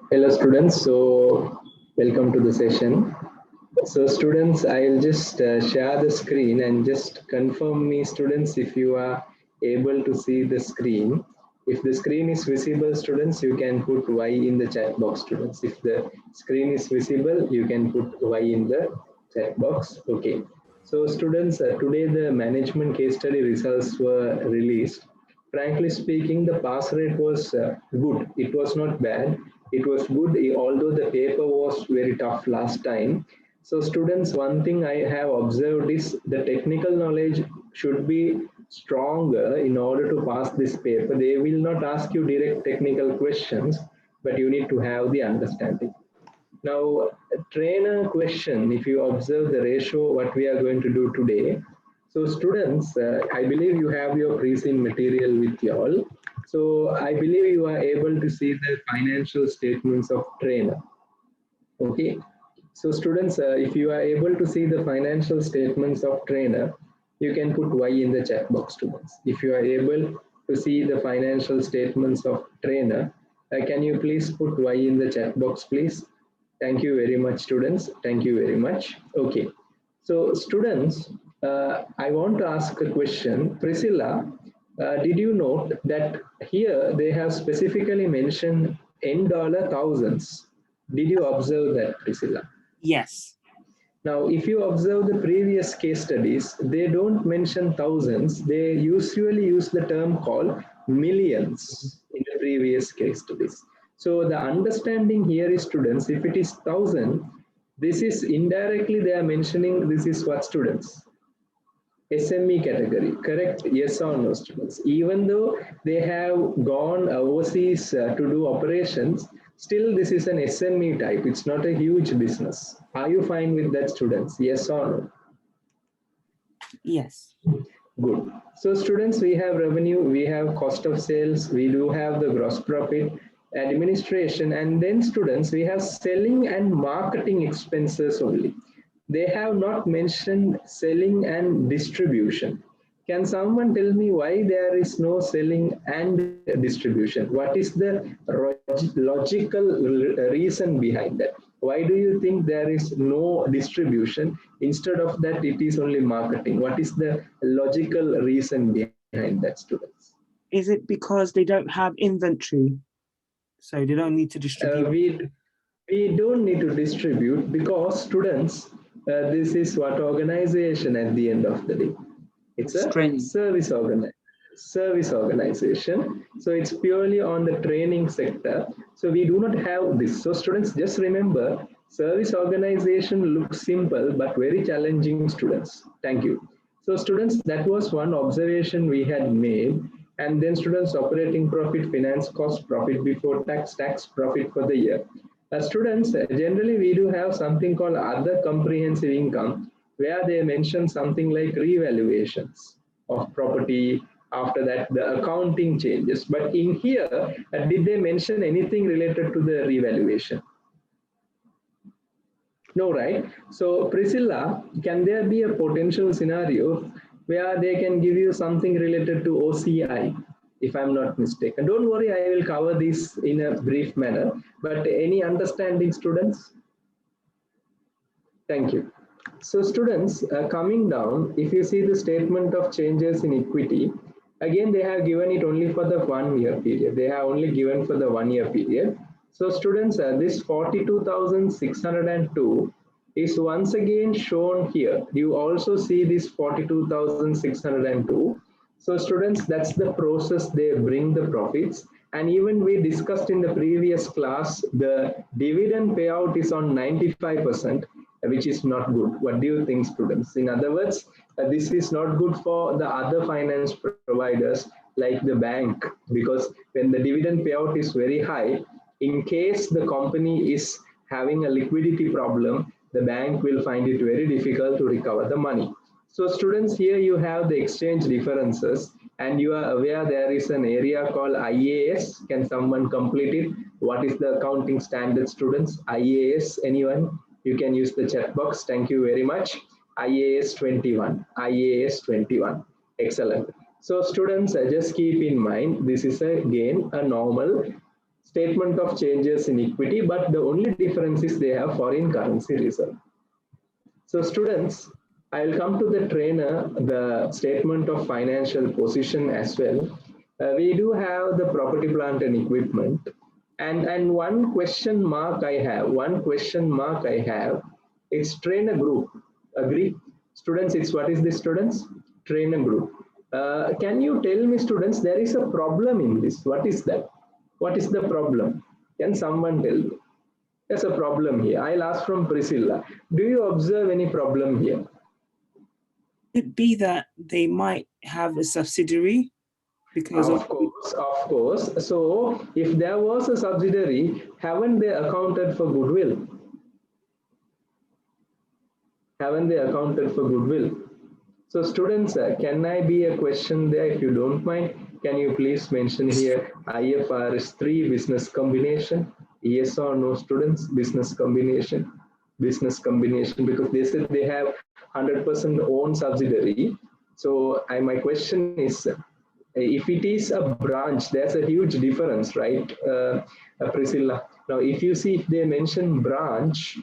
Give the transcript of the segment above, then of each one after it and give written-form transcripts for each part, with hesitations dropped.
Hello students, so welcome to the session. So students, I'll just share the screen and just confirm me students if you are able to see the screen. If the screen is visible students, you can put Y in the chat box students. If the screen is visible, you can put Y in the chat box. Okay. So students, today the management case study results were released. Frankly speaking, the pass rate was good. It was not bad. It was good, although the paper was very tough last time. So students, one thing I have observed is the technical knowledge should be stronger in order to pass this paper. They will not ask you direct technical questions, but you need to have the understanding. Now, trainer question, if you observe the ratio, what we are going to do today. So students, I believe you have your pre-seen material with you all. So I believe you are able to see the financial statements of trainer. Okay. So students, if you are able to see the financial statements of trainer, you can put Y in the chat box students. If you are able to see the financial statements of trainer, can you please put Y in the chat box please? Thank you very much students. Thank you very much. Okay. So students, I want to ask a question. Priscilla, did you note that here they have specifically mentioned N dollar thousands? Did you observe that, Priscilla? Yes. Now, if you observe the previous case studies, they don't mention thousands. They usually use the term called millions in the previous case studies. So the understanding here is students, if it is 1,000, this is indirectly they are mentioning this is what students? SME category, correct? Yes or no, students? Even though they have gone overseas to do operations, still this is an SME type. It's not a huge business. Are you fine with that, students? Yes or no? Yes. Good. So students, we have revenue, we have cost of sales, we do have the gross profit, administration, and then students, we have selling and marketing expenses only. They have not mentioned selling and distribution. Can someone tell me why there is no selling and distribution? What is the logical reason behind that? Why do you think there is no distribution? Instead of that, it is only marketing. What is the logical reason behind that, students? Is it because they don't have inventory? So they don't need to distribute? We don't need to distribute because students, this is what organization at the end of the day. It's a service organization. So it's purely on the training sector. So we do not have this. So students, just remember, service organization looks simple, but very challenging, students. Thank you. So students, that was one observation we had made. And then students, operating profit, finance cost, profit before tax, tax profit for the year. Students, generally we do have something called other comprehensive income, where they mention something like revaluations of property. After that, the accounting changes. But in here, did they mention anything related to the revaluation? No, right? So Priscilla, can there be a potential scenario where they can give you something related to OCI, if I'm not mistaken? Don't worry, I will cover this in a brief manner, but any understanding, students? Thank you. So students, coming down, if you see the statement of changes in equity, again, they have given it only for the 1 year period. They have only given for the 1 year period. So students, this 42,602 is once again shown here. You also see this 42,602. So students, that's the process they bring the profits. And even we discussed in the previous class, the dividend payout is on 95%, which is not good. What do you think, students? In other words, this is not good for the other finance providers like the bank, because when the dividend payout is very high, in case the company is having a liquidity problem, the bank will find it very difficult to recover the money. So students, here you have the exchange differences, and you are aware there is an area called IAS. Can someone complete it? What is the accounting standard, students? IAS, anyone? You can use the chat box. Thank you very much. IAS 21. IAS 21. Excellent. So students, just keep in mind, this is again a normal statement of changes in equity, but the only difference is they have foreign currency reserve. So students, I will come to the trainer, the statement of financial position as well. We do have the property, plant and equipment. And one question mark I have, it's trainer group. Agree? Students, it's what is this, students? Trainer group. Can you tell me, students, there is a problem in this. What is that? What is the problem? Can someone tell me? There's a problem here. I'll ask from Priscilla. Do you observe any problem here? It be that they might have a subsidiary because of course. So if there was a subsidiary, haven't they accounted for goodwill? Haven't they accounted for goodwill? So students, can I be a question there if you don't mind? Can you please mention here IFRS 3 business combination? Yes or no, students? Business combination, because they said they have 100% own subsidiary. So my question is, if it is a branch, there's a huge difference, right, Priscilla? Now, if you see, if they mention branch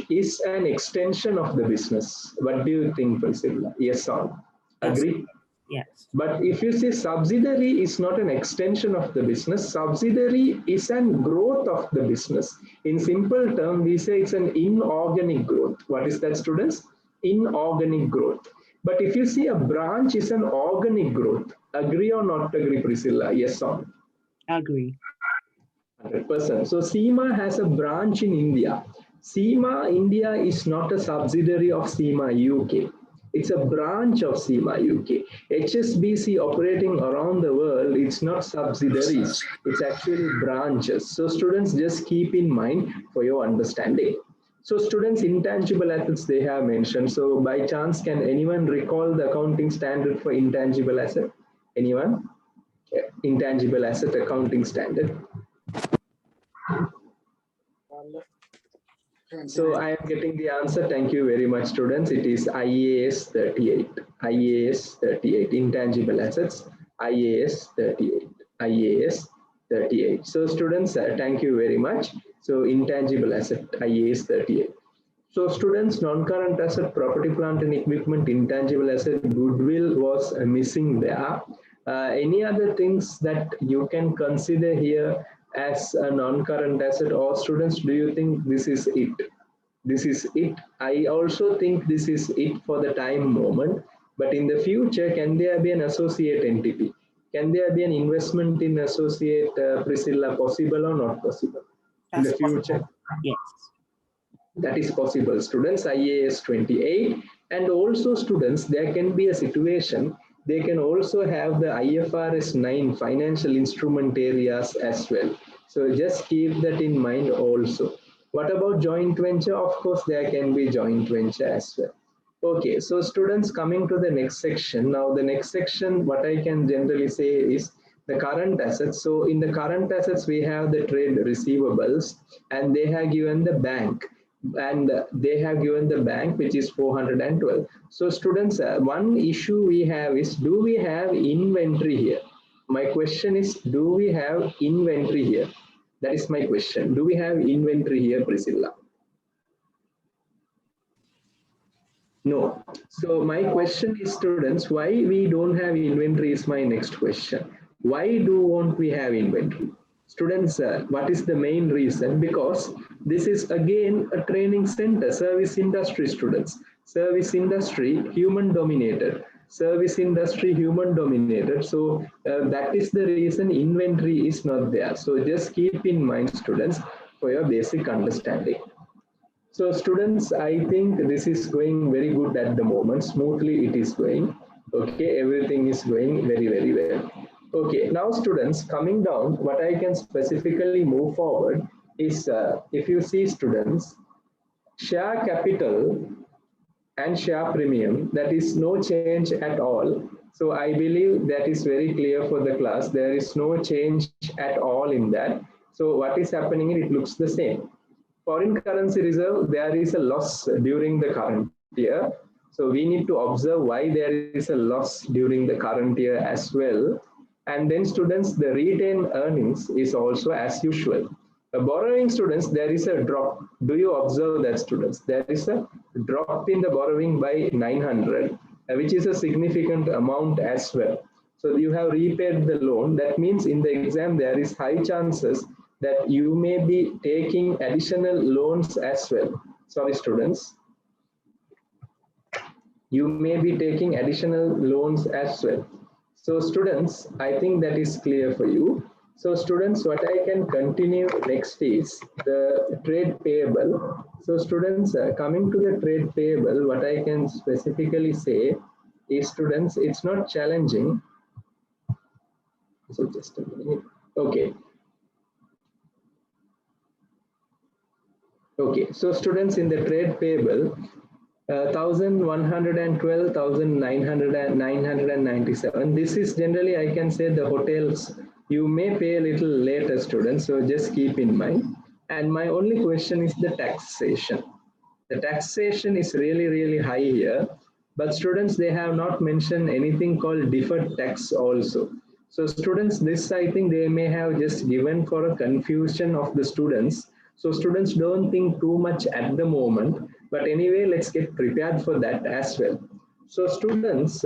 is an extension of the business. What do you think, Priscilla? Yes or no? Agree? Yes. But if you say subsidiary is not an extension of the business, subsidiary is an growth of the business. In simple term, we say it's an inorganic growth. What is that, students? Inorganic growth. But if you see a branch is an organic growth, agree or not agree, Priscilla? Yes or no? Agree. 100%. So CIMA has a branch in India. CIMA India is not a subsidiary of CIMA UK. It's a branch of CIMA UK. HSBC operating around the world, it's not subsidiaries. It's actually branches. So students, just keep in mind for your understanding. So students, intangible assets they have mentioned. So by chance, can anyone recall the accounting standard for intangible asset? Anyone? Intangible asset accounting standard. So I am getting the answer. Thank you very much, students. It is IAS 38. IAS 38. Intangible assets. IAS 38. IAS 38. So students, thank you very much. So intangible asset, IAS 38. So students, non-current asset, property, plant and equipment, intangible asset, goodwill was missing there. Any other things that you can consider here as a non-current asset, or students, do you think this is it? This is it. I also think this is it for the time moment, but in the future, can there be an associate entity? Can there be an investment in associate, Priscilla, possible or not possible? In the future? Possible. Yes. That is possible, students. IAS 28. And also students, there can be a situation, they can also have the IFRS 9 financial instrument areas as well. So just keep that in mind also. What about joint venture? Of course, there can be joint venture as well. Okay, so students, coming to the next section. Now the next section, what I can generally say is the current assets. So in the current assets, we have the trade receivables, and they have given the bank. Which is 412. So students, one issue we have is, do we have inventory here? My question is, do we have inventory here? That is my question. Do we have inventory here, Priscilla? No. So my question is, students, why we don't have inventory is my next question. Why don't we have inventory? Students, what is the main reason? Because this is again a training center, service industry, students. Service industry, human dominated. Service industry, human dominated. So that is the reason inventory is not there. So just keep in mind, students, for your basic understanding. So students, I think this is going very good at the moment. Smoothly it is going. Okay, everything is going very, very well. Okay, now students, coming down, what I can specifically move forward is, if you see, students, share capital and share premium, that is no change at all. So I believe that is very clear for the class. There is no change at all in that. So what is happening, it looks the same. Foreign currency reserve, there is a loss during the current year. So we need to observe why there is a loss during the current year as well. And then students, the retained earnings is also as usual. Borrowing students, there is a drop. Do you observe that students? There is a drop in the borrowing by 900, which is a significant amount as well. So you have repaid the loan. That means in the exam, there is high chances that you may be taking additional loans as well. Sorry, students. You may be taking additional loans as well. So students, I think that is clear for you. So students, what I can continue next is the trade payable. So students, coming to the trade payable, what I can specifically say is students, it's not challenging. So just a minute. Okay. Okay, so students, in the trade payable, 1,112, 997. This is generally, I can say, the hotels. You may pay a little later, students, so just keep in mind. And my only question is the taxation. The taxation is really, really high here. But students, they have not mentioned anything called deferred tax also. So students, this I think they may have just given for a confusion of the students. So students, don't think too much at the moment. But anyway, let's get prepared for that as well. So students,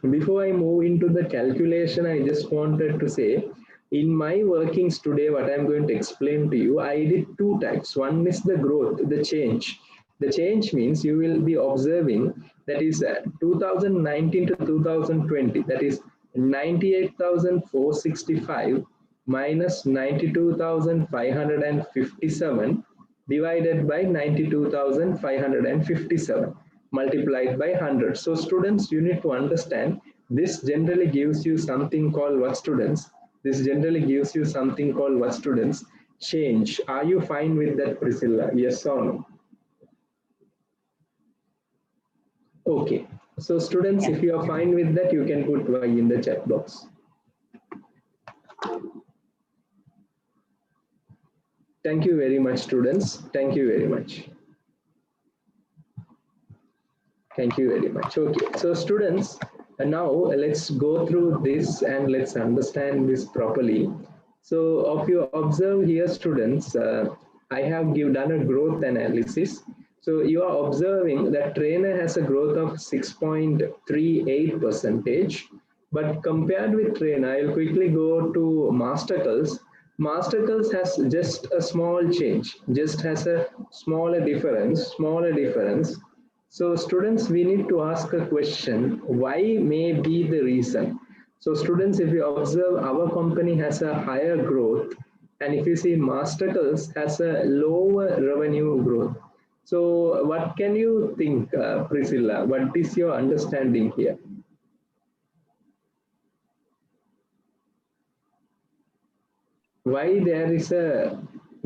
before I move into the calculation, I just wanted to say, in my workings today, what I'm going to explain to you, I did two types. One is the growth, the change. The change means you will be observing that is 2019 to 2020, that is 98,465 minus 92,557 divided by 92,557 multiplied by 100. So students, you need to understand this generally gives you something called what students? This generally gives you something called what students? Change. Are you fine with that, Priscilla? Yes or no? Okay. So students, if you are fine with that, you can put Y in the chat box. Thank you very much, students. Thank you very much. Thank you very much. Okay, so students, now let's go through this and let's understand this properly. So if you observe here, students, I have done a growth analysis. So you are observing that Trayyner has a growth of 6.38%. But compared with Trayyner, I'll quickly go to Mastercal's. Mastercal's has just a small change, just has a smaller difference. So students, we need to ask a question, why may be the reason? So students, if you observe, our company has a higher growth, and if you see Mastercal's has a lower revenue growth. So what can you think, Priscilla? What is your understanding here? Why there is a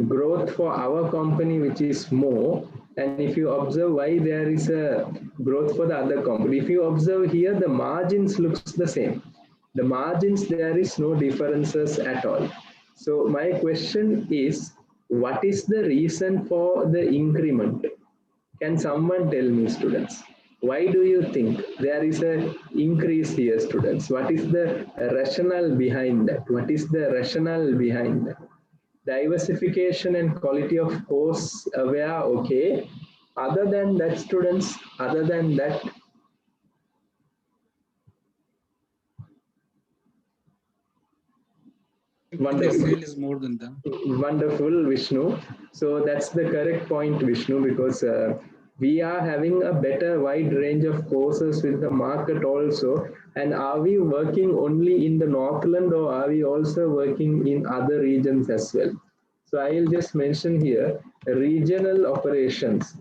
growth for our company which is more, and if you observe why there is a growth for the other company, if you observe here, the margins looks the same. The margins, there is no differences at all. So my question is, what is the reason for the increment? Can someone tell me, students? Why do you think there is an increase here, students? What is the rationale behind that? What is the rationale behind that? Diversification and quality of course aware, okay. Other than that, students, other than that, wonderful. Their sale is more than them. Wonderful, Vishnu. So that's the correct point, Vishnu, because we are having a better wide range of courses with the market also. And are we working only in the Northland, or are we also working in other regions as well? So I'll just mention here regional operations.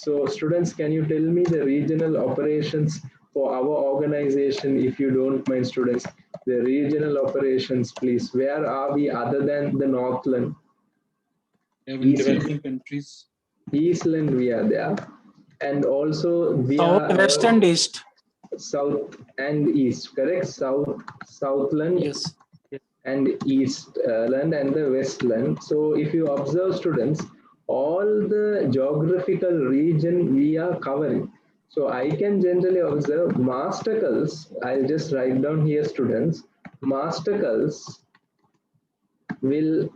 So students, can you tell me the regional operations for our organization, if you don't mind, students? The regional operations, please. Where are we other than the Northland? In developing countries. Eastland, we are there. and also we South, are West, and East. South and East, correct? Southland Yes. and Eastland and the Westland. So if you observe students, all the geographical region we are covering. So I can generally observe mastercals. I'll just write down here, students. Mastercals will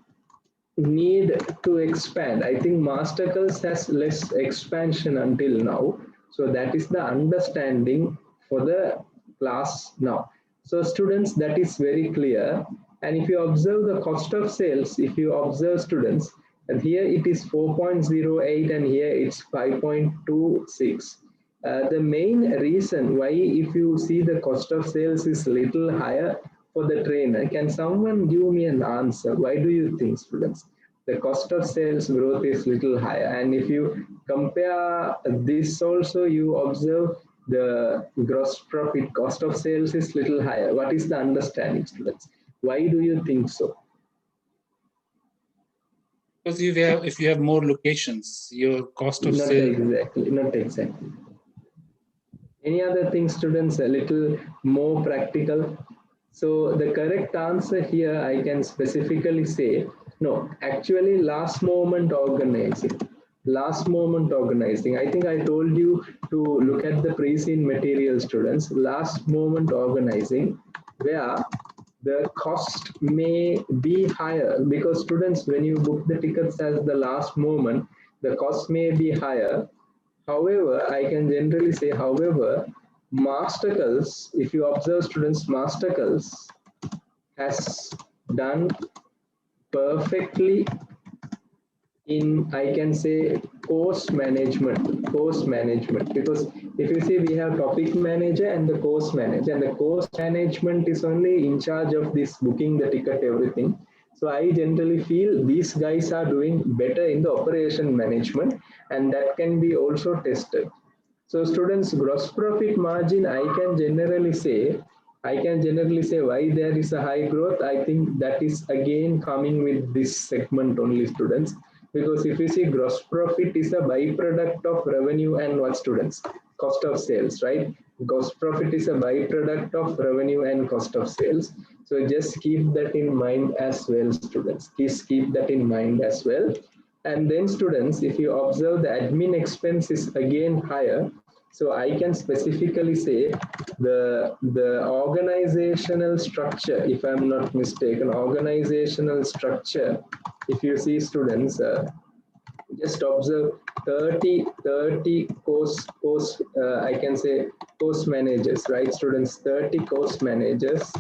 need to expand. I think mastercals has less expansion until now. So that is the understanding for the class now. So students, that is very clear. And if you observe the cost of sales, if you observe students, and here it is 4.08 and here it's 5.26. The main reason why, if you see the cost of sales is little higher for the trainer, can someone give me an answer? Why do you think, students? The cost of sales growth is little higher. And if you compare this also, you observe the gross profit cost of sales is little higher. What is the understanding, students? Why do you think so? Because if you have more locations, your cost of sale. Not exactly. Any other thing, students, a little more practical? So the correct answer here, I can specifically say, no, actually last moment organizing. Last moment organizing. I think I told you to look at the pre-seen material, students. Last moment organizing, where the cost may be higher, because students, when you book the tickets as the last moment, the cost may be higher. However, I can generally say, however, mastercals, if you observe, students, mastercals has done perfectly in, I can say, course management, because if you see, we have topic manager and the course manager, and the course management is only in charge of this booking the ticket, everything. So I generally feel these guys are doing better in the operation management, and that can be also tested. So students, gross profit margin, I can generally say why there is a high growth. I think that is again coming with this segment only, students, because if you see, gross profit is a byproduct of revenue and what, students? Cost of sales, right? Gross profit is a byproduct of revenue and cost of sales. So just keep that in mind as well, students. Please keep that in mind as well. And then, students, if you observe, the admin expense is again higher. So I can specifically say the organizational structure, if I'm not mistaken, organizational structure, if you see, students, just observe 30 I can say course managers, right, students? 30 course managers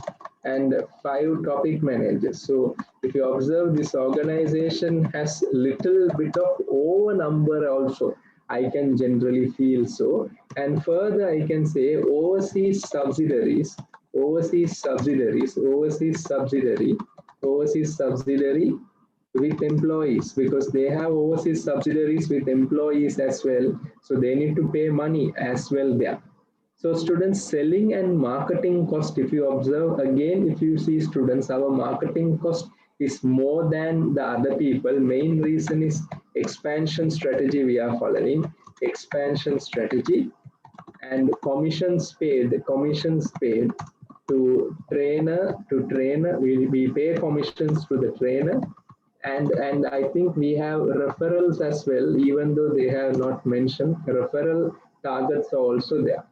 and 5 topic managers. So if you observe, this organization has little bit of over number also, I can generally feel so. And further, I can say overseas subsidiaries, overseas subsidiary with employees, because they have overseas subsidiaries with employees as well. So they need to pay money as well there. So students, selling and marketing cost, if you observe again, if you see, students, our marketing cost is more than the other people. Main reason is expansion strategy we are following, expansion strategy, and commissions paid to trainer. We pay commissions to the trainer, and I think we have referrals as well, even though they have not mentioned. Referral targets are also there.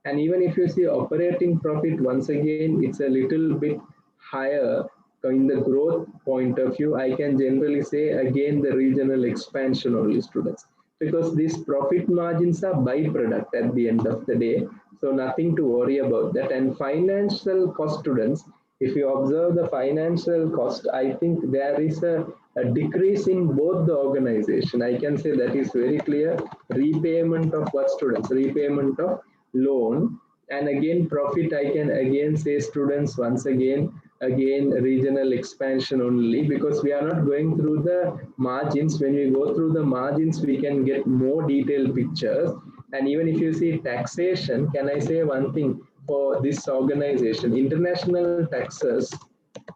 And even if you see operating profit, once again, it's a little bit higher in the growth point of view. I can generally say again the regional expansion only, students, because these profit margins are byproduct at the end of the day. So nothing to worry about that. And financial cost, students, if you observe the financial cost, I think there is a decrease in both the organization. I can say that is very clear. Repayment of what, students? Repayment of loan. And again, profit, I can again say, students, once again regional expansion only, because we are not going through the margins. When we go through the margins, we can get more detailed pictures. And even if you see taxation, can I say one thing? For this organization, international taxes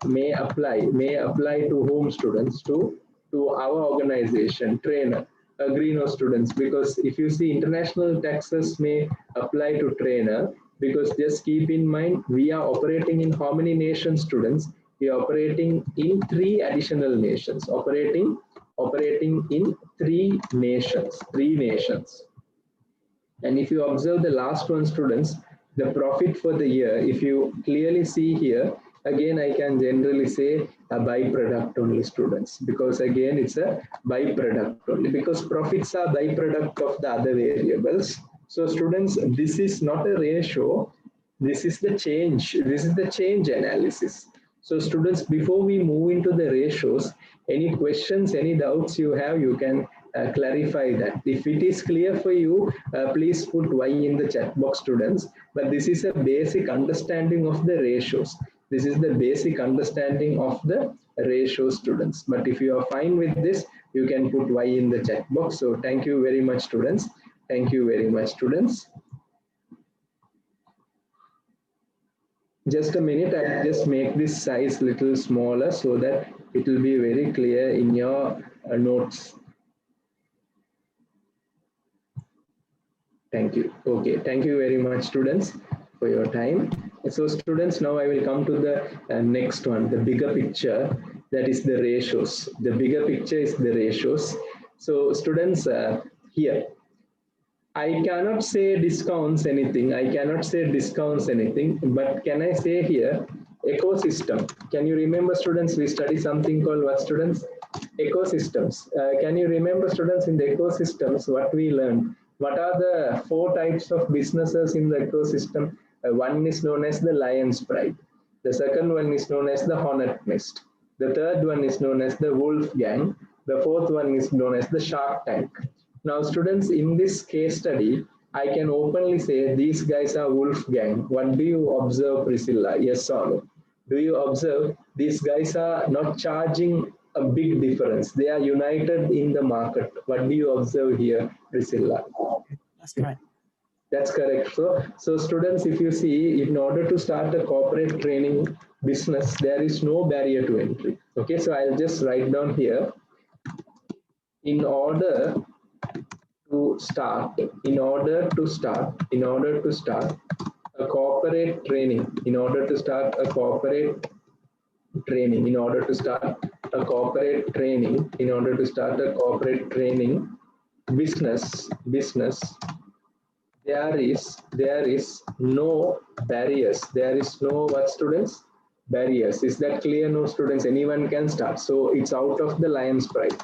may apply to whom, students? To our organization, Trayyner. Agree, no, students? Because if you see, international taxes may apply to Trayyner, because just keep in mind, we are operating in how many nations, students? We are operating in 3 additional nations, operating in 3 nations. And if you observe the last one, students, the profit for the year, if you clearly see here, again, I can generally say a byproduct only, students, because again, it's a byproduct only, because profits are byproduct of the other variables. So students, this is not a ratio, this is the change analysis. So students, before we move into the ratios, any questions, any doubts you have, you can clarify that. If it is clear for you, please put Y in the chat box, students. But this is a basic understanding of the ratios. This is the basic understanding of the ratio, students. But if you are fine with this, you can put Y in the chat box. So thank you very much, students. Thank you very much, students. Just a minute, I'll just make this size little smaller so that it will be very clear in your notes. Thank you. Okay, thank you very much, students, for your time. So students, now I will come to the next one, the bigger picture, that is the ratios. The bigger picture is the ratios. So students, here, I cannot say discounts anything. But can I say here, ecosystem. Can you remember, students, we study something called what, students? Ecosystems. Can you remember, students, in the ecosystems, what we learned? What are the 4 types of businesses in the ecosystem? One is known as the lion's pride. The second one is known as the hornet nest. The third one is known as the wolf gang. The fourth one is known as the shark tank. Now, students, in this case study, I can openly say these guys are wolf gang. What do you observe, Priscilla? Yes or no? Do you observe these guys are not charging a big difference? They are united in the market. What do you observe here, Priscilla? That's correct. That's correct. So students, if you see, in order to start a corporate training business, there is no barrier to entry. Okay, so I'll just write down here, in order to start a corporate training, business, there is no barriers. There is no what, students? Barriers. Is that clear? No, students, anyone can start. So it's out of the lion's pride.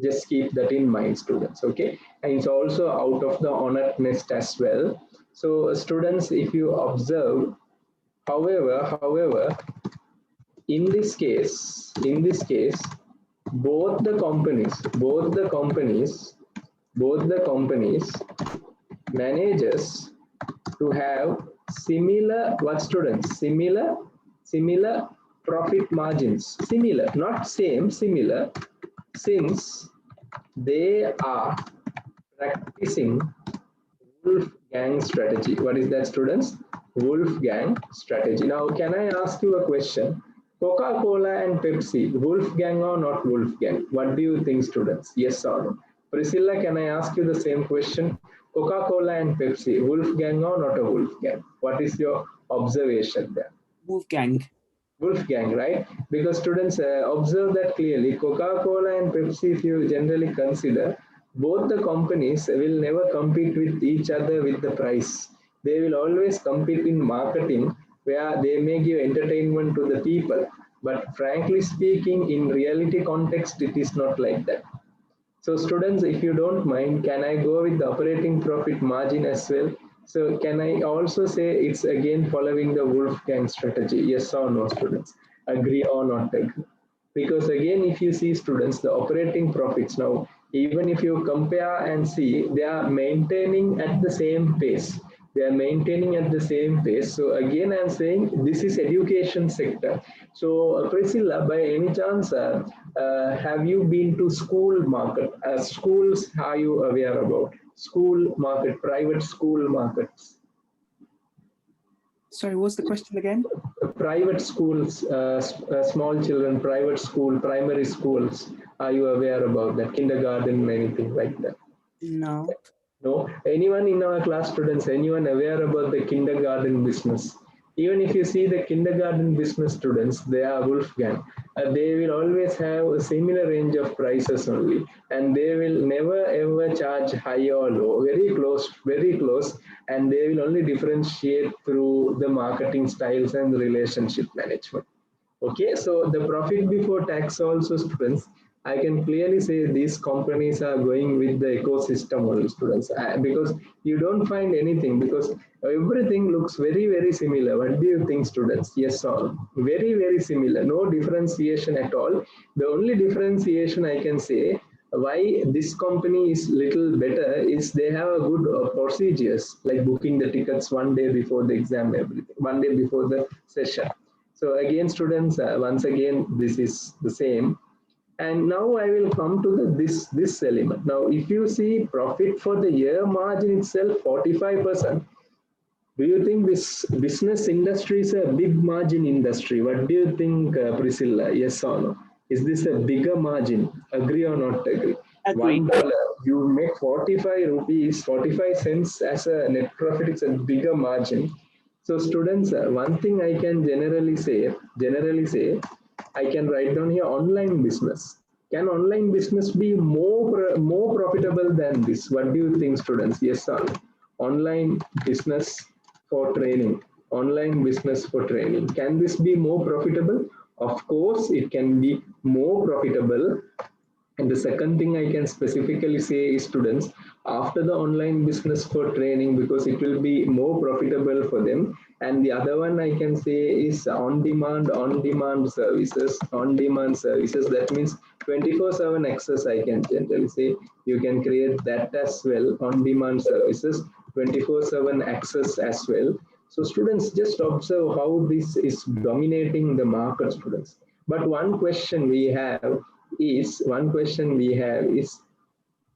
Just keep that in mind, students. Okay, and it's also out of the hornet nest as well. So students, if you observe, however, in this case, both the companies manages to have similar, what, students? Similar profit margins. Similar, not same, similar, since they are practicing Wolfgang strategy. What is that, students? Wolfgang strategy. Now, can I ask you a question? Coca-Cola and Pepsi, Wolfgang or not Wolfgang? What do you think, students? Yes or no? Priscilla, can I ask you the same question? Coca-Cola and Pepsi, Wolfgang or not a Wolfgang? What is your observation there? Wolfgang. Wolfgang, right? Because students, observe that clearly. Coca-Cola and Pepsi, if you generally consider, both the companies will never compete with each other with the price. They will always compete in marketing, where they may give entertainment to the people. But frankly speaking, in reality context, it is not like that. So students, if you don't mind, can I go with the operating profit margin as well? So can I also say it's again following the Wolfgang strategy? Yes or no, students? Agree or not agree? Because again, if you see, students, the operating profits now, even if you compare and see, they are maintaining at the same pace. So again, I'm saying this is education sector. So Priscilla, by any chance, have you been to school market? Schools, are you aware about? School market, private school markets. Sorry, what's the question again? Private schools, small children, private school, primary schools. Are you aware about that? Kindergarten, anything like that? No. No. Anyone in our class, students, anyone aware about the kindergarten business? Even if you see the kindergarten business students, they are Wolfgang. They will always have a similar range of prices only, and they will never ever charge high or low. Very close, and they will only differentiate through the marketing styles and relationship management. Okay, so the profit before tax also, students, I can clearly say these companies are going with the ecosystem only, students, because you don't find anything, because everything looks very similar. What do you think, students? Yes or no? Very similar, no differentiation at all. The only differentiation I can say why this company is little better is they have a good procedures, like booking the tickets one day before the exam, everything, one day before the session. So again, students, once again, this is the same. And now I will come to this element. Now, if you see profit for the year margin itself, 45%. Do you think this business industry is a big margin industry? What do you think, Priscilla? Yes or no? Is this a bigger margin? Agree or not agree? Agreed. $1, you make 45 rupees, 45 cents as a net profit. It's a bigger margin. So students, one thing I can generally say, I can write down here online business. Can online business be more profitable than this? What do you think, students? Yes or no? Online business for training. Online business for training. Can this be more profitable? Of course, it can be more profitable. And the second thing I can specifically say is, students, after the online business for training, because it will be more profitable for them. And the other one I can say is on-demand services. On-demand services, that means 24/7 access, I can generally say. You can create that as well, on-demand services, 24/7 access as well. So students, just observe how this is dominating the market, students. But one question we have is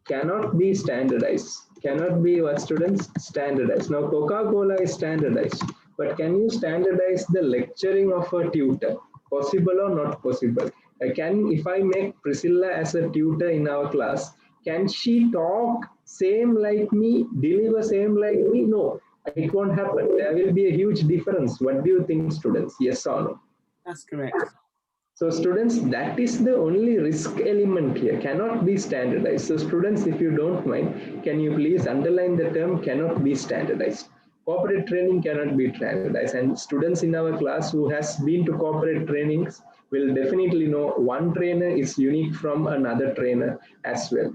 cannot be standardized. Cannot be what, students? Standardized. Now Coca-Cola is standardized, but can you standardize the lecturing of a tutor? Possible or not possible? If I make Priscilla as a tutor in our class, can she talk same like me, deliver same like me? No, it won't happen. There will be a huge difference. What do you think, students? Yes or no? That's correct. So students, that is the only risk element here, cannot be standardized. So students, if you don't mind, can you please underline the term cannot be standardized. Corporate training cannot be standardized, and students in our class who has been to corporate trainings will definitely know one trainer is unique from another trainer as well.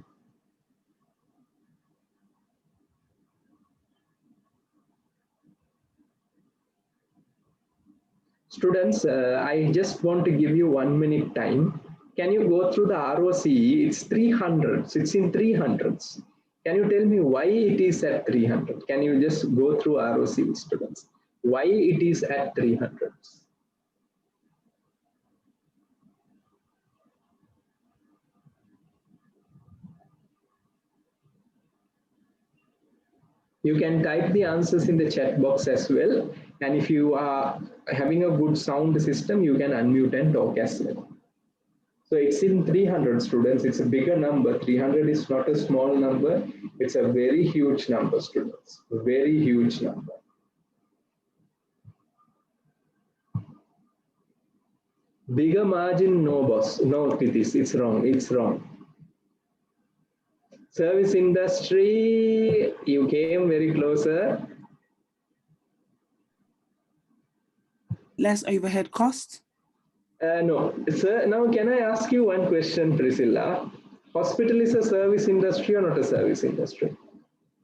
Students, I just want to give you 1 minute time. Can you go through the ROCE? It's 300. It's in 300s. Can you tell me why it is at 300? Can you just go through ROCE, students? Why it is at 300s? You can type the answers in the chat box as well. And if you are having a good sound system, you can unmute and talk as well. So it's in 300, students. It's a bigger number. 300 is not a small number. It's a very huge number, students. A very huge number. Bigger margin, no, boss. No, Kritis. It's wrong. It's wrong. Service industry, you came very closer. Less overhead cost? No. Sir, now can I ask you one question, Priscilla? Hospital is a service industry or not a service industry?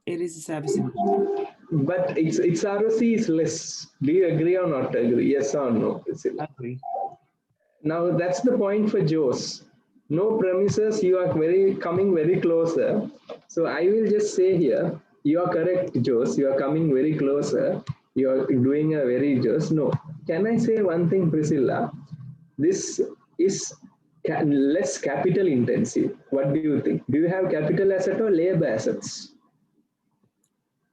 It is a service industry. But its ROC is less. Do you agree or not agree? Yes or no, Priscilla? Agree. Now that's the point for Jose. No premises, you are coming very closer. So I will just say here, you are correct, Jose. You are coming very closer. You are doing a very just. No. Can I say one thing, Priscilla? This is less capital intensive. What do you think? Do you have capital asset or labor assets?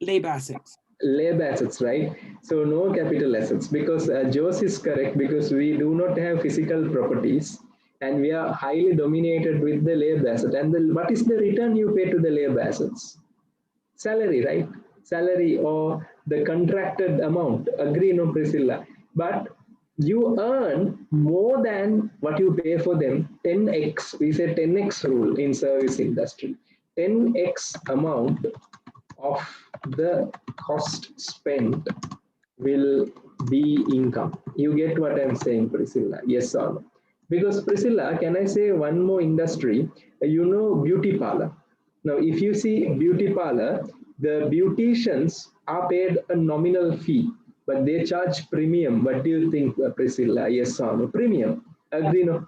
Labor assets. Labor assets, right? So no capital assets, because Jose is correct, because we do not have physical properties. and we are highly dominated with the labor asset. And what is the return you pay to the labor assets? Salary, right? Salary or the contracted amount. Agree, no, Priscilla? But you earn more than what you pay for them. 10x, we say 10x rule in service industry. 10x amount of the cost spent will be income. You get what I'm saying, Priscilla? Yes or no? Because Priscilla, can I say one more industry? You know, beauty parlor. Now, if you see beauty parlor, the beauticians are paid a nominal fee, but they charge premium. What do you think, Priscilla? Yes or no? Premium. Agree, no?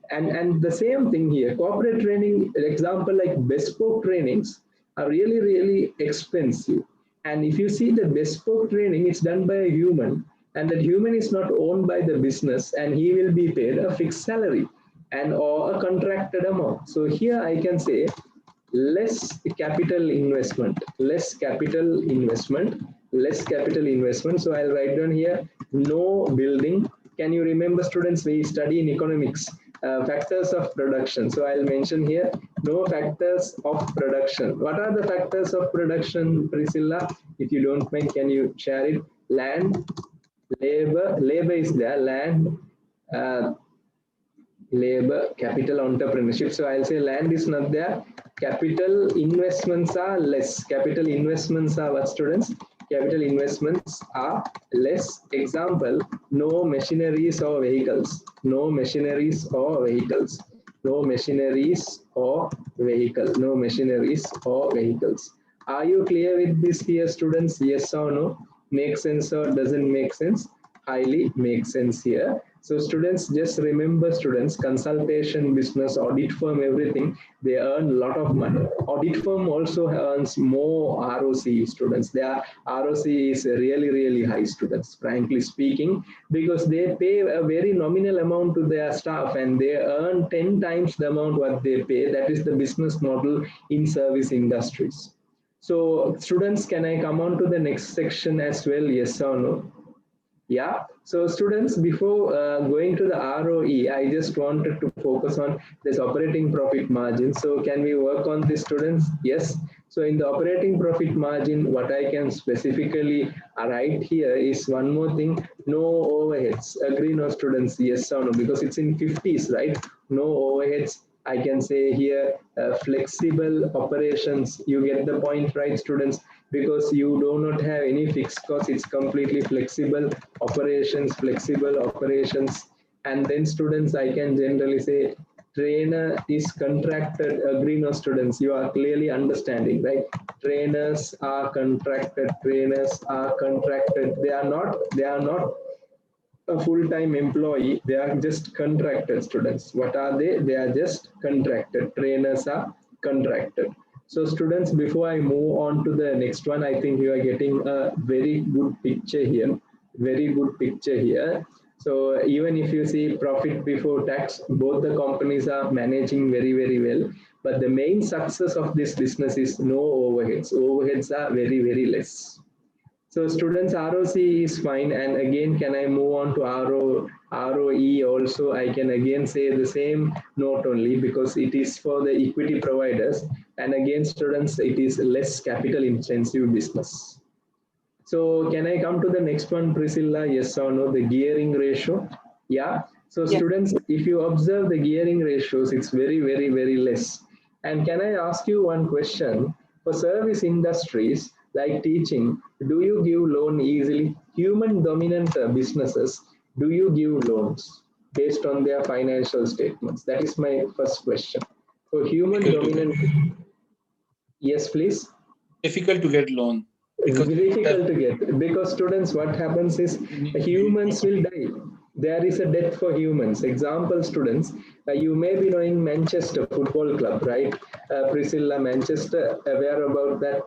And the same thing here. Corporate training, example like bespoke trainings are really expensive. And if you see the bespoke training, it's done by a human, and that human is not owned by the business, and he will be paid a fixed salary and or a contracted amount. So here I can say less capital investment, less capital investment, less capital investment. So I'll write down here no building. Can you remember, students, we study in economics factors of production? So I'll mention here no factors of production. What are the factors of production, Priscilla? If you don't mind, can you share it? Land, labor is there, land, labor, capital, entrepreneurship. So I'll say land is not there. Capital investments are less. Capital investments are what, students? Capital investments are less. Example, no machineries or vehicles. No machineries or vehicles. No machineries or vehicle. No machineries or vehicles. Are you clear with this here, students? Yes or no? Make sense or doesn't make sense? Highly makes sense here. So students, just remember, students, consultation, business, audit firm, everything, they earn a lot of money. Audit firm also earns more ROC, students. Their ROC is really high, students, frankly speaking, because they pay a very nominal amount to their staff and they earn 10 times the amount what they pay. That is the business model in service industries. So students, can I come on to the next section as well? Yes or no? Yeah, so students, before going to the ROE, I just wanted to focus on this operating profit margin. So can we work on this, students? Yes. So in the operating profit margin, what I can specifically write here is one more thing, no overheads. Agree, no, students? Yes or no? Because it's in 50s, right? No overheads. I can say here flexible operations. You get the point, right, students? Because you do not have any fixed costs, it's completely flexible operations, And then students, I can generally say trainer is contracted. Agree, no, students? You are clearly understanding, right? Trainers are contracted. They are not a full-time employee. They are just contracted, students. What are they? They are just contracted. Trainers are contracted. So students, before I move on to the next one, I think you are getting a very good picture here. So even if you see profit before tax, both the companies are managing very well. But the main success of this business is no overheads. Overheads are very less. So students, ROC is fine. And again, can I move on to ROE also? I can again say the same note only because it is for the equity providers. And again, students, it is less capital intensive business. So can I come to the next one, Priscilla? Yes or no? The gearing ratio. Yeah. So students, if you observe the gearing ratios, it's very less. And can I ask you one question? For service industries like teaching, do you give loan easily? Human dominant businesses, do you give loans based on their financial statements? That is my first question. For human dominant, yes, please. Difficult to get loan. Difficult to get, because students, what happens is humans will die. There is a death for humans. Example, students, you may be knowing Manchester Football Club, right? Priscilla, Manchester, aware about that?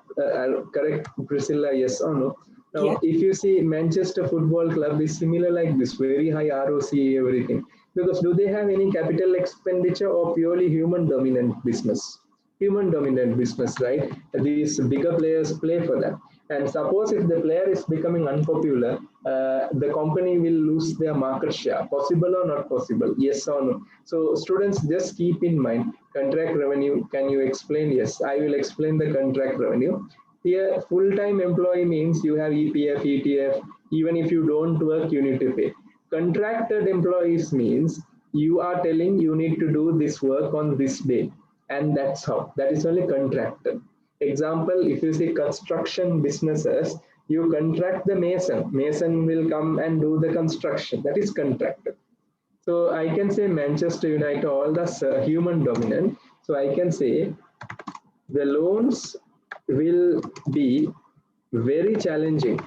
Correct, Priscilla, yes or no? Now, if you see Manchester Football Club is similar like this, very high ROC, everything. Because do they have any capital expenditure or purely human dominant business? human dominant business, right? These bigger players play for that. And suppose if the player is becoming unpopular, the company will lose their market share. Possible or not possible? Yes or no? So students, just keep in mind contract revenue. Can you explain? Yes, I will explain the contract revenue. Here, full-time employee means you have EPF, ETF. Even if you don't work, you need to pay. Contracted employees means you are telling you need to do this work on this day, and that's how. That is only contracted. Example, if you see construction businesses, you contract the mason. Mason will come and do the construction. That is contracted. So I can say Manchester United, all the human dominant. So I can say the loans will be very challenging,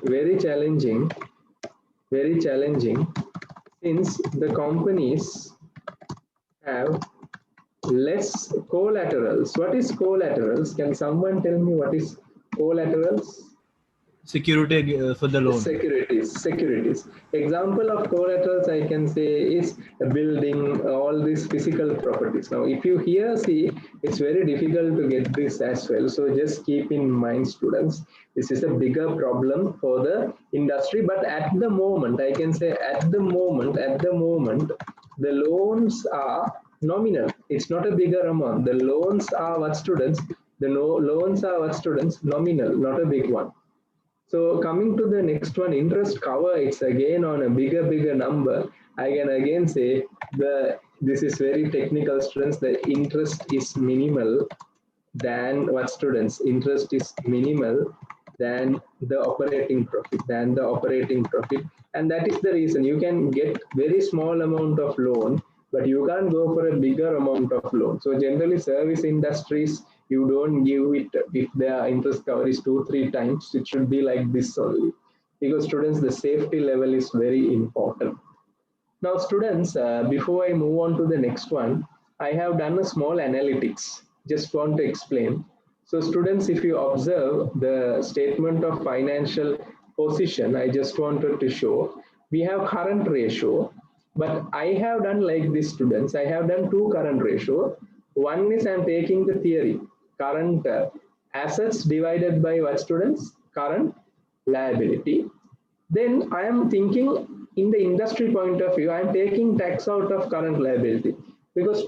since the companies have less collaterals. What is collaterals? Can someone tell me what is collaterals? Security for the loan. Securities. Example of collaterals I can say is a building, all these physical properties. Now, if you here see, it's very difficult to get this as well. So just keep in mind, students, this is a bigger problem for the industry. But at the moment, I can say at the moment, the loans are nominal. It's not a bigger amount. The loans are what, students? Loans are what, students? Nominal, not a big one. So coming to the next one, interest cover, it's again on a bigger number. I can again say this is very technical, students. The interest is minimal than what, students? Interest is minimal than the operating profit. And that is the reason you can get very small amount of loan, but you can't go for a bigger amount of loan. So generally service industries, you don't give it if their interest cover is 2-3 times. It should be like this only, because students, the safety level is very important. Now students, before I move on to the next one, I have done a small analytics. Just want to explain. So students, if you observe the statement of financial position, I just wanted to show we have current ratio, but I have done like this, students. I have done 2 current ratio. One is I'm taking the theory, current assets divided by what, students? Current liability. Then I am thinking in the industry point of view, I am taking tax out of current liability. Because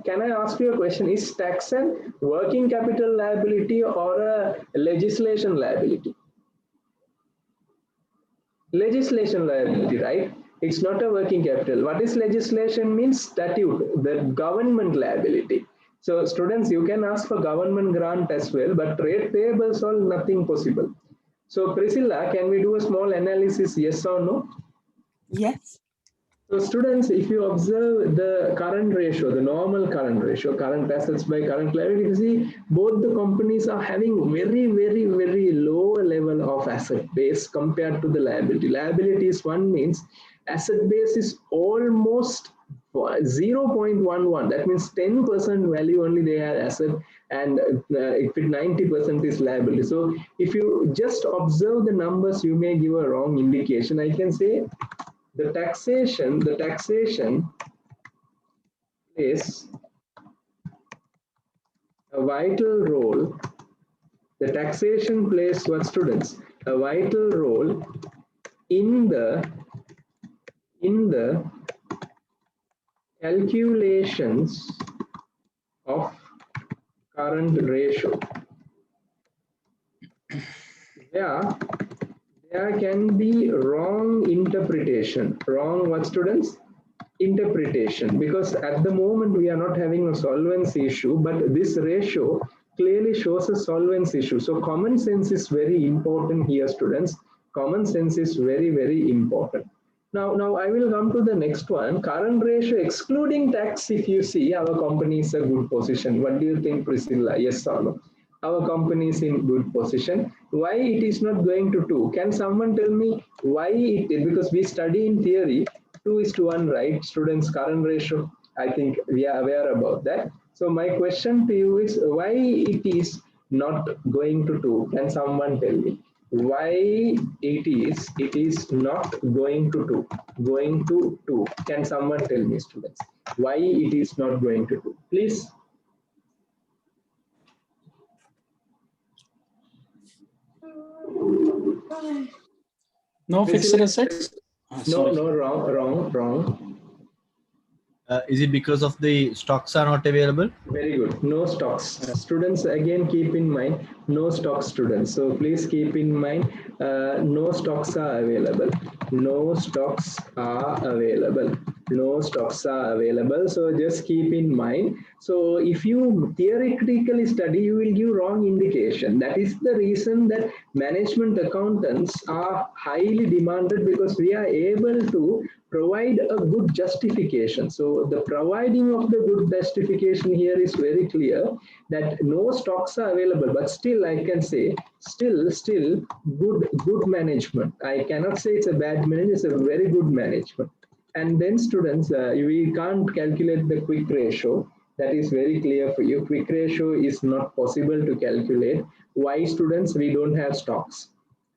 can I ask you a question? Is tax a working capital liability or a legislation liability? Legislation liability, right? It's not a working capital. What is legislation means? Statute, the government liability. So students, you can ask for government grant as well, but trade payables all nothing possible. So Priscilla, can we do a small analysis, yes or no? Yes. So students, if you observe the current ratio, the normal current ratio, current assets by current liability, you see both the companies are having very low level of asset base compared to the liability. Liabilities one means asset base is almost 0.11. That means 10% value only they have asset, and if it 90% is liability. So if you just observe the numbers, you may give a wrong indication. I can say the taxation plays a vital role. The taxation plays what, students? A vital role in the calculations of current ratio. There can be wrong interpretation. Wrong what, students? Interpretation. Because at the moment we are not having a solvency issue, but this ratio clearly shows a solvency issue. So common sense is very important here, students. Common sense is very important. Now I will come to the next one. Current ratio excluding tax. If you see, our company is a good position. What do you think, Priscilla? Yes or no? Our company is in good position. Why it is not going to 2? Can someone tell me why it is? Because we study in theory 2:1, right? Students, current ratio. I think we are aware about that. So my question to you is why it is not going to 2? Can someone tell me why it is not going to 2? Can someone tell me, students, why it is not going to 2? Please. No fixed assets? No, wrong. Is it because of the stocks are not available? Very good. No stocks. Students, again, keep in mind, no stocks, students. So please keep in mind, no stocks are available. No stocks are available. No stocks are available. So just keep in mind. So if you theoretically study, you will give wrong indication. That is the reason that management accountants are highly demanded, because we are able to provide a good justification. So the providing of the good justification here is very clear, that no stocks are available, but still I can say still good management. I cannot say it's a bad management, it's a very good management. And then students, we can't calculate the quick ratio. That is very clear for you. Quick ratio is not possible to calculate. Why, students? We don't have stocks.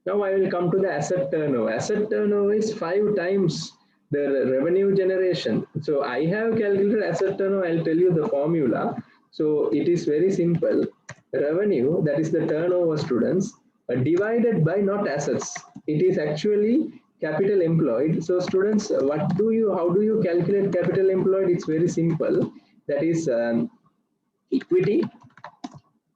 Now I will come to the asset turnover. Asset turnover is 5 times the revenue generation. So I have calculated asset turnover. I'll tell you the formula. So it is very simple. Revenue, that is the turnover, students, divided by not assets. It is actually capital employed. So students, how do you calculate capital employed? It's very simple. That is equity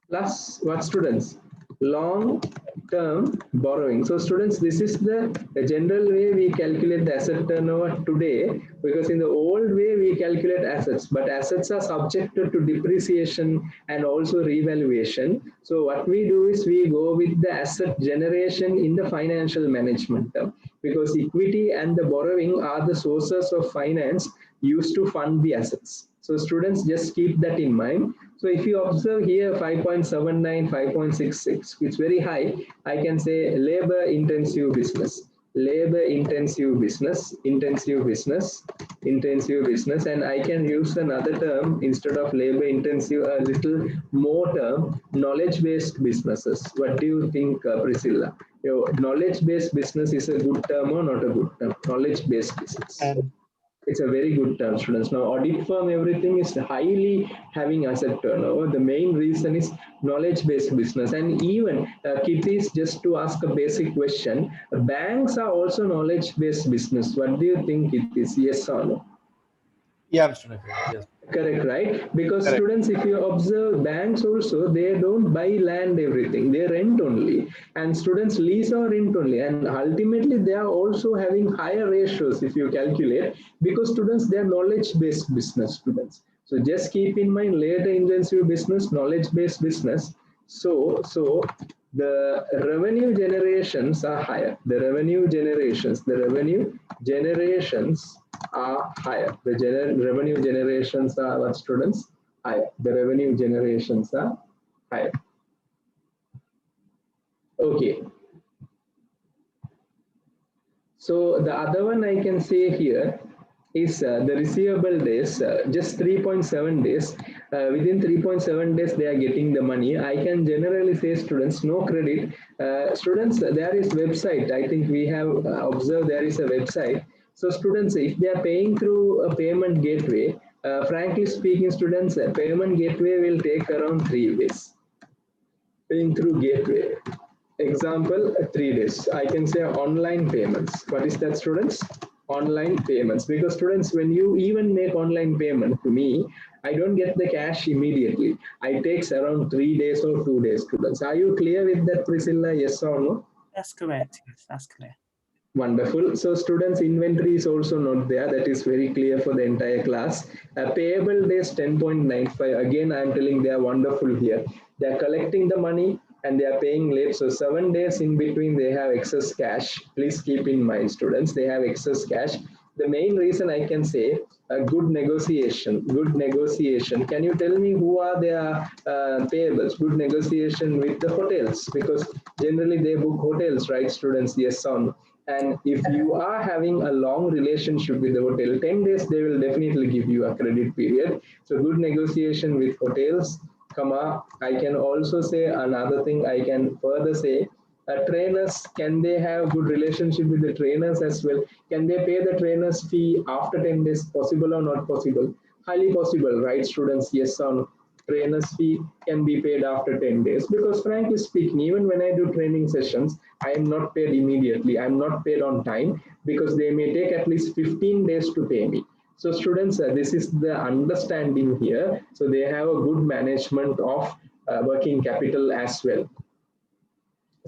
plus what, students? Long-term borrowing. So students, this is the general way we calculate the asset turnover today, because in the old way we calculate assets, but assets are subjected to depreciation and also revaluation. So what we do is we go with the asset generation in the financial management term, because equity and the borrowing are the sources of finance used to fund the assets. So students, just keep that in mind. So if you observe here 5.79, 5.66, it's very high. I can say labor intensive business, and I can use another term instead of labor intensive, a little more term, knowledge based businesses. What do you think, Priscilla? Knowledge based business is a good term or not a good term? Knowledge based business. It's a very good term, students. Now, audit firm, everything is highly having asset turnover. The main reason is knowledge-based business. And even, Kitty's, just to ask a basic question, banks are also knowledge-based business. What do you think it is? Yes or no? Yeah, Mr. Nakul, yes. Correct, right? Because Correct. Students, if you observe, banks also, they don't buy land, everything. They rent only. And students lease or rent only. And ultimately, they are also having higher ratios if you calculate, because students, they are knowledge-based business, students. So just keep in mind, labor-intensive business, knowledge-based business. So the revenue generations are higher. The revenue generations are higher. The revenue generations are what, students? Higher. The revenue generations are higher. Okay. So the other one I can say here is the receivable days, just 3.7 days. Within 3.7 days, they are getting the money. I can generally say, students, no credit. Students, there is website. I think we have observed there is a website. So students, if they are paying through a payment gateway, frankly speaking, students, a payment gateway will take around 3 days. Paying through gateway. Example, 3 days. I can say online payments. What is that, students? Online payments. Because students, when you even make online payment to me, I don't get the cash immediately. It takes around 3 days or 2 days, students. Are you clear with that, Priscilla? Yes or no? That's correct. Yes, that's clear. Wonderful. So students, inventory is also not there. That is very clear for the entire class. Payable days 10.95. Again, I am telling they are wonderful here. They are collecting the money and they are paying late. So 7 days in between, they have excess cash. Please keep in mind, students, they have excess cash. The main reason I can say a good negotiation. Can you tell me who are their payables? Good negotiation with the hotels, because generally they book hotels, right, students? Yes or no? And if you are having a long relationship with the hotel, 10 days, they will definitely give you a credit period. So good negotiation with hotels, I can also say another thing I can further say, trainers, can they have good relationship with the trainers as well? Can they pay the trainers fee after 10 days? Possible or not possible? Highly possible, right, students? Yes or no? trainer's fee can be paid after 10 days, because frankly speaking, even when I do training sessions, I am not paid immediately. I'm not paid on time because they may take at least 15 days to pay me. So students, this is the understanding here. So they have a good management of working capital as well.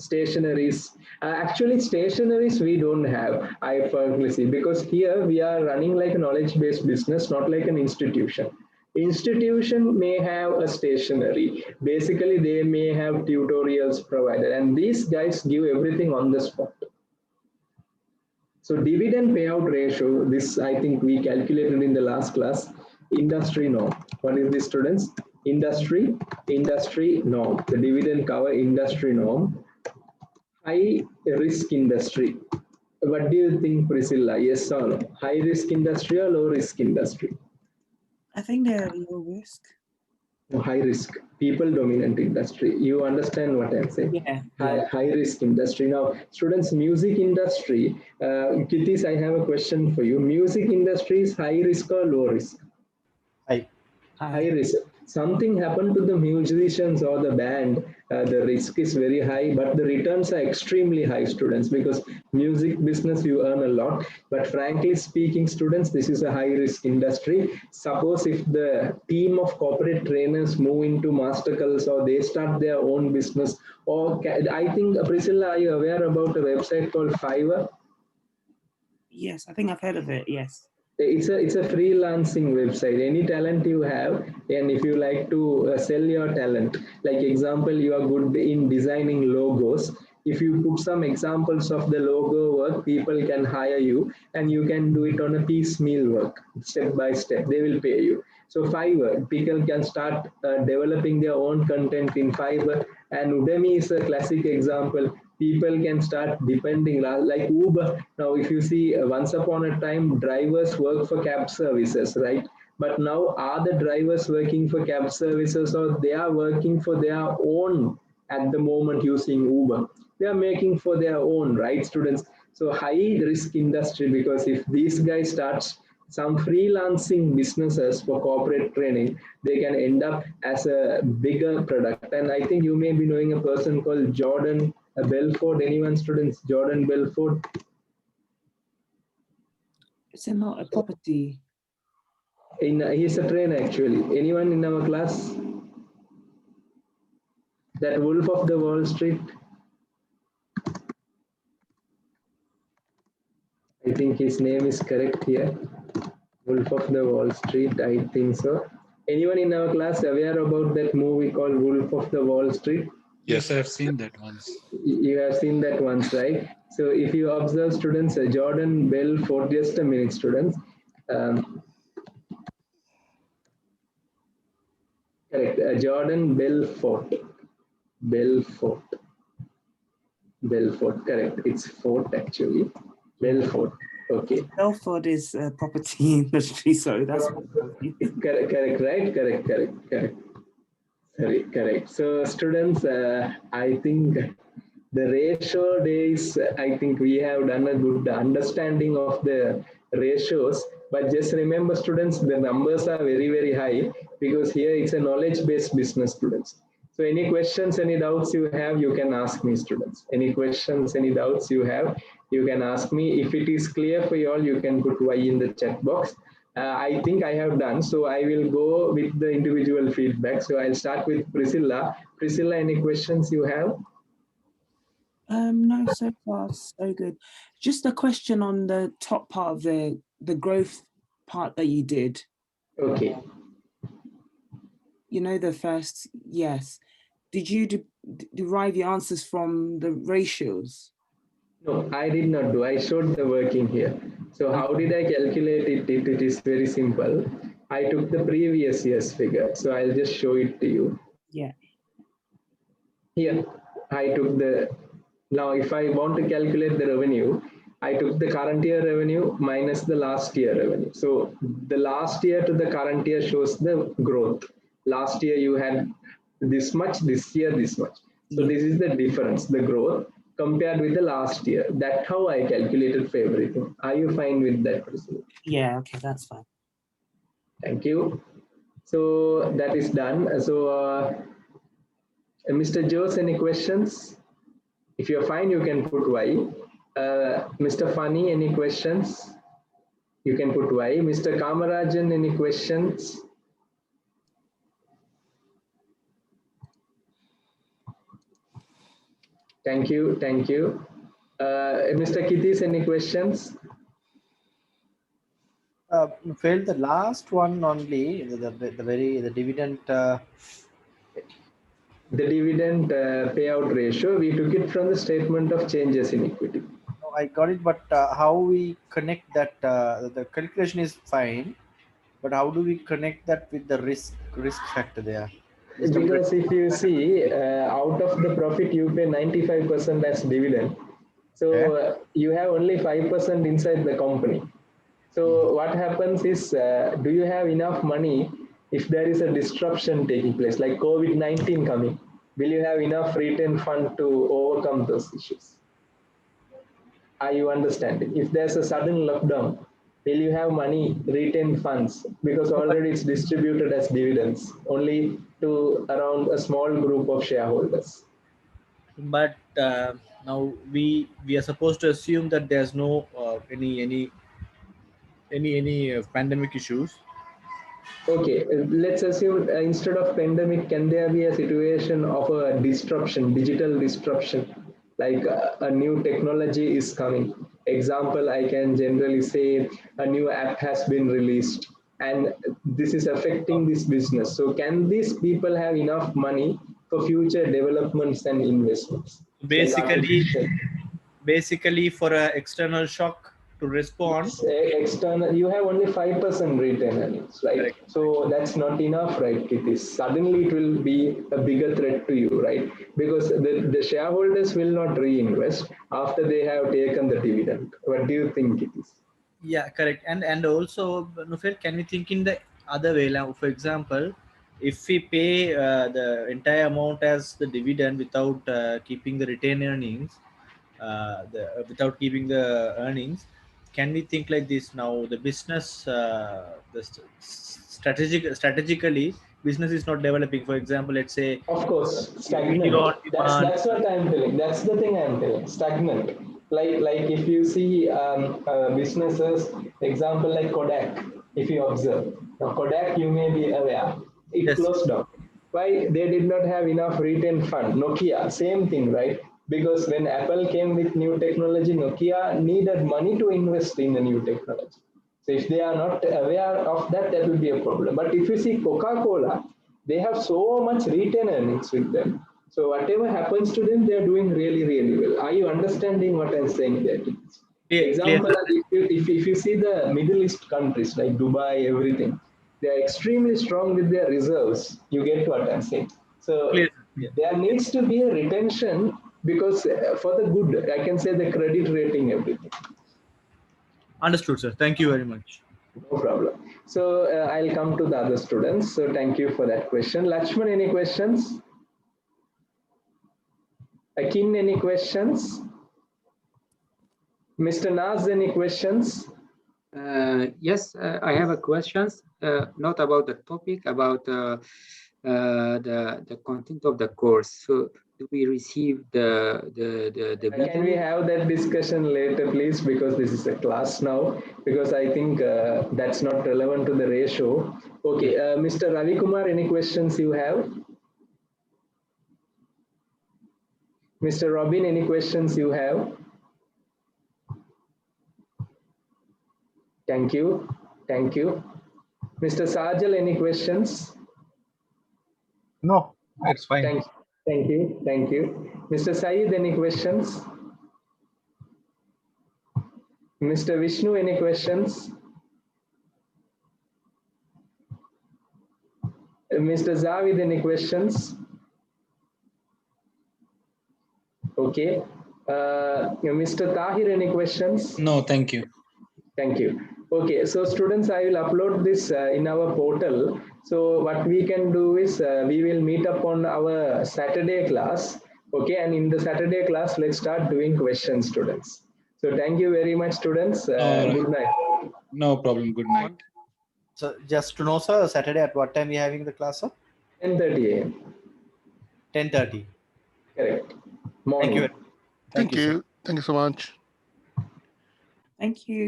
Stationaries, actually stationaries we don't have, I firmly see, because here we are running like a knowledge based business, not like an institution. Institution may have a stationery, basically they may have tutorials provided, and these guys give everything on the spot. So dividend payout ratio, this I think we calculated in the last class. Industry norm. What is this, students? Industry norm. The dividend cover industry norm. High risk industry. What do you think, Priscilla? Yes or no? High risk industry or low risk industry? I think they're low risk. High risk, people dominant industry. You understand what I'm saying? Yeah. High risk industry. Now, students, music industry. Kitis, I have a question for you. Music industry is high risk or low risk? High risk. Something happened to the musicians or the band, the risk is very high, but the returns are extremely high, students, because music business you earn a lot. But frankly speaking, students, this is a high risk industry. Suppose if the team of corporate trainers move into master calls, or they start their own business, or I think, Priscilla, are you aware about a website called Fiverr? Yes, I think I've heard of it. Yes. It's a freelancing website. Any talent you have, and if you like to sell your talent, like example, you are good in designing logos. If you put some examples of the logo work, people can hire you, and you can do it on a piecemeal work, step by step. They will pay you. So Fiverr, people can start developing their own content in Fiverr, and Udemy is a classic example. People can start depending, like Uber. Now, if you see, once upon a time, drivers work for cab services, right? But now, are the drivers working for cab services, or they are working for their own at the moment using Uber? They are making for their own, right, students? So high risk industry, because if these guys start some freelancing businesses for corporate training, they can end up as a bigger product. And I think you may be knowing a person called Jordan Belfort. Anyone, students? Jordan Belfort. Is it not a property? He's a trainer actually. Anyone in our class? That Wolf of the Wall Street. I think his name is correct here. Wolf of the Wall Street, I think so. Anyone in our class aware about that movie called Wolf of the Wall Street? Yes, I have seen that once. You have seen that once, right? So if you observe, students, Jordan Belfort, just a minute, students. Correct, Jordan Belfort. Belfort, correct. It's Fort actually. Belfort. Okay. Belfort is a property industry, so that's correct, right? Correct. Sorry, correct. So students, I think the ratio days, I think we have done a good understanding of the ratios, but just remember, students, the numbers are very, very high, because here it's a knowledge-based business, students. So any questions, any doubts you have, you can ask me, students. Any questions, any doubts you have, you can ask me. If it is clear for you all, you can put Y in the chat box. I think I have done, so I will go with the individual feedback. So I'll start with Priscilla. Priscilla, any questions you have? No, so far so good. Just a question on the top part of the growth part that you did. Okay. You know, the first, yes. Did you derive your answers from the ratios? No, I did not do. I showed the working here. So how did I calculate it? It is very simple. I took the previous year's figure. So I'll just show it to you. Yeah. Here, I took the, now if I want to calculate the revenue, I took the current year revenue minus the last year revenue. So the last year to the current year shows the growth. Last year you had this much, this year this much. So this is the difference, the growth compared with the last year. That's how I calculated for everything. Are you fine with that, Priscilla? Yeah, okay, that's fine. Thank you. So that is done. So Mr. Jose, any questions? If you're fine, you can put Y. Mr. Funny, any questions? You can put Y. Mr. Kamarajan, any questions? Thank you, thank you. Mr. Kitis, any questions? Failed the last one only, the dividend. The dividend payout ratio, we took it from the statement of changes in equity. No, I got it, but how we connect that? The calculation is fine, but how do we connect that with the risk factor there? Because if you see, out of the profit, you pay 95% as dividend. So you have only 5% inside the company. So what happens is, do you have enough money if there is a disruption taking place, like COVID-19 coming? Will you have enough retained fund to overcome those issues? Are you understanding? If there's a sudden lockdown, will you have money, retained funds? Because already it's distributed as dividends, only to around a small group of shareholders. But now we are supposed to assume that there's no any pandemic issues. Okay, let's assume instead of pandemic, can there be a situation of a disruption, digital disruption, like a new technology is coming? Example, I can generally say a new app has been released and this is affecting this business. So can these people have enough money for future developments and investments? Basically for an external shock to respond. External, you have only 5% retained earnings, right? Correct. So that's not enough, right? It is suddenly it will be a bigger threat to you, right? Because the shareholders will not reinvest after they have taken the dividend. What do you think it is? Yeah, correct. And also, Nufel, can we think in the other way? Now, for example, if we pay the entire amount as the dividend without keeping the retained earnings, without keeping the earnings, can we think like this? Now, the business, strategically, business is not developing. For example, let's say, Of course, stagnant. That's what I'm telling. That's the thing I'm telling. Stagnant. Like if you see businesses, example like Kodak, if you observe, now Kodak, you may be aware, it closed down. Why? They did not have enough retained fund. Nokia, same thing, right? Because when Apple came with new technology, Nokia needed money to invest in the new technology. So if they are not aware of that, that will be a problem. But if you see Coca-Cola, they have so much retained earnings with them. So whatever happens to them, they are doing really, really well. Are you understanding what I'm saying there? Example, if you see the Middle East countries like Dubai, everything, they are extremely strong with their reserves. You get what I'm saying. So there needs to be a retention because for the good, I can say the credit rating, everything. Understood, sir. Thank you very much. No problem. So I'll come to the other students. So thank you for that question. Lakshman, any questions? Akin, any questions? Mr. Naz, any questions? Yes, I have a questions, not about the topic, about the content of the course. So do we receive the video? Can we have that discussion later, please? Because this is a class now. Because I think that's not relevant to the ratio. Okay, Mr. Ravi Kumar, any questions you have? Mr. Robin, any questions you have? Thank you. Thank you. Mr. Sajal, any questions? No, it's fine. Thank you. Thank you. Mr. Saeed, any questions? Mr. Vishnu, any questions? Mr. Zavid, any questions? Okay. Mr. Tahir, any questions? No, thank you. Thank you. Okay, so students, I will upload this in our portal. So what we can do is we will meet up on our Saturday class. Okay, and in the Saturday class, let's start doing questions, students. So thank you very much, students. All right. Good night. No problem. Good night. So just to know, sir, Saturday at what time we are having the class, sir? 10:30 a.m. 10:30. Correct. Thank Morning. you. Thank you, sir. Thank you so much. Thank you.